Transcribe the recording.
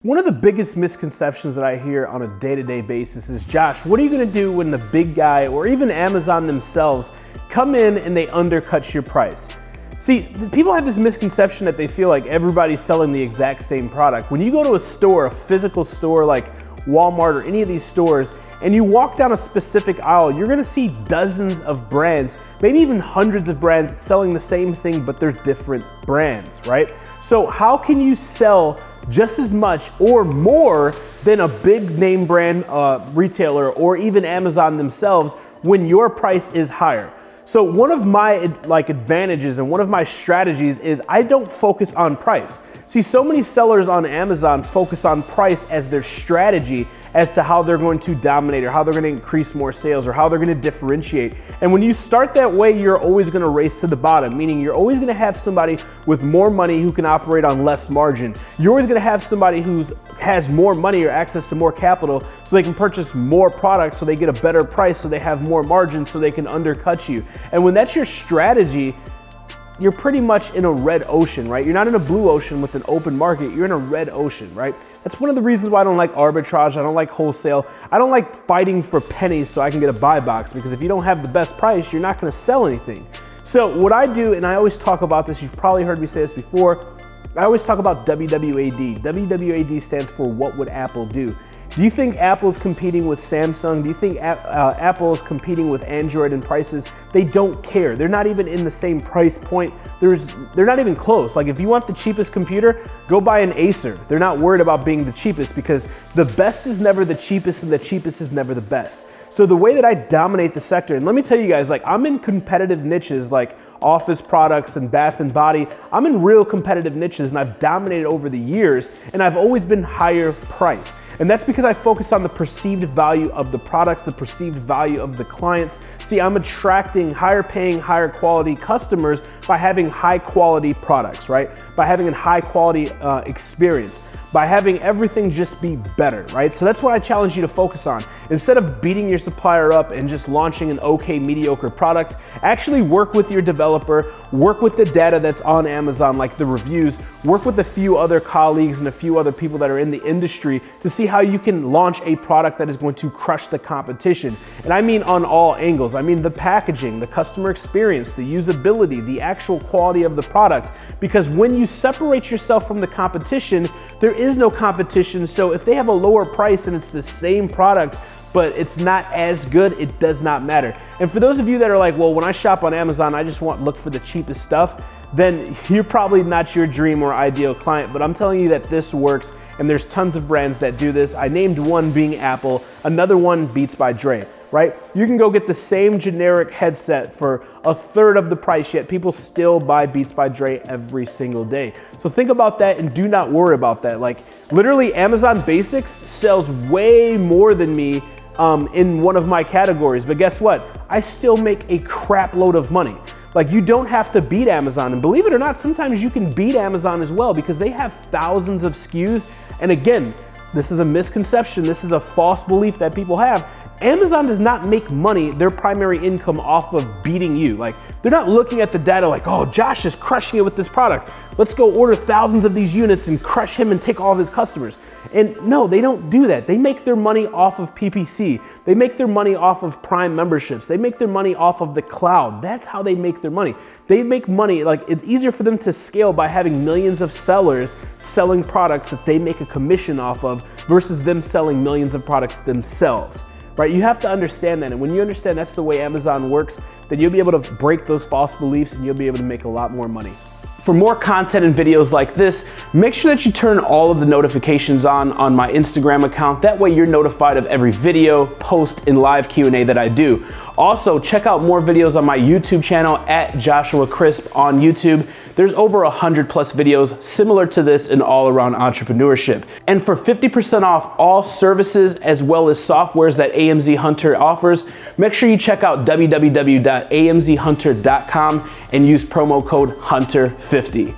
One of the biggest misconceptions that I hear on a day-to-day basis is, Josh, what are you gonna do when the big guy or even Amazon themselves come in and they undercut your price? See, people have this misconception that they feel like everybody's selling the exact same product. When you go to a store, a physical store like Walmart or any of these stores, and you walk down a specific aisle, you're gonna see dozens of brands, maybe even hundreds of brands selling the same thing, but they're different brands, right? So how can you sell just as much or more than a big name brand retailer or even Amazon themselves when your price is higher? So one of my advantages and one of my strategies is I don't focus on price. See, so many sellers on Amazon focus on price as their strategy as to how they're going to dominate or how they're going to increase more sales or how they're going to differentiate. And when you start that way, you're always going to race to the bottom, meaning you're always going to have somebody with more money who can operate on less margin. You're always going to have somebody who has more money or access to more capital so they can purchase more products so they get a better price so they have more margin so they can undercut you. And when that's your strategy, you're pretty much in a red ocean, right? You're not in a blue ocean with an open market, you're in a red ocean, right? That's one of the reasons why I don't like arbitrage, I don't like wholesale, I don't like fighting for pennies so I can get a buy box, because if you don't have the best price, you're not gonna sell anything. So what I do, and I always talk about this, you've probably heard me say this before, I always talk about WWAD. WWAD stands for what would Apple do? Do you think Apple's competing with Samsung? Do you think Apple is competing with Android in prices? They don't care. They're not even in the same price point. They're not even close. Like, if you want the cheapest computer, go buy an Acer. They're not worried about being the cheapest because the best is never the cheapest and the cheapest is never the best. So the way that I dominate the sector, and let me tell you guys, like, I'm in competitive niches like office products and bath and body. I'm in real competitive niches and I've dominated over the years and I've always been higher priced. And that's because I focus on the perceived value of the products, the perceived value of the clients. See, I'm attracting higher paying, higher quality customers by having high quality products, right? By having a high quality experience, by having everything just be better, right? So that's what I challenge you to focus on. Instead of beating your supplier up and just launching an okay, mediocre product, actually work with your developer, work with the data that's on Amazon, like the reviews, work with a few other colleagues and a few other people that are in the industry to see how you can launch a product that is going to crush the competition. And I mean on all angles. I mean the packaging, the customer experience, the usability, the actual quality of the product. Because when you separate yourself from the competition, there is no competition. So if they have a lower price and it's the same product, but it's not as good, it does not matter. And for those of you that are like, well, when I shop on Amazon, I just look for the cheapest stuff, then you're probably not your dream or ideal client. But I'm telling you that this works, and there's tons of brands that do this. I named one being Apple, another one Beats by Dre, right? You can go get the same generic headset for a third of the price, yet people still buy Beats by Dre every single day. So think about that and do not worry about that. Like, literally Amazon Basics sells way more than me in one of my categories, but guess what? I still make a crap load of money. Like, you don't have to beat Amazon, and believe it or not, sometimes you can beat Amazon as well because they have thousands of SKUs. And again, this is a misconception, this is a false belief that people have. Amazon does not make money, their primary income, off of beating you. Like, they're not looking at the data like, oh, Josh is crushing it with this product. Let's go order thousands of these units and crush him and take all of his customers. And no, they don't do that. They make their money off of PPC. They make their money off of Prime memberships. They make their money off of the cloud. That's how they make their money. They make money, like, it's easier for them to scale by having millions of sellers selling products that they make a commission off of versus them selling millions of products themselves. Right? You have to understand that, and when you understand that's the way Amazon works, then you'll be able to break those false beliefs and you'll be able to make a lot more money. For more content and videos like this, make sure that you turn all of the notifications on my Instagram account. That way you're notified of every video, post, and live Q&A that I do. Also, check out more videos on my YouTube channel at Joshua Crisp on YouTube. There's over 100+ videos similar to this in all around entrepreneurship. And for 50% off all services as well as softwares that AMZ Hunter offers, make sure you check out www.amzhunter.com and use promo code HUNTER50.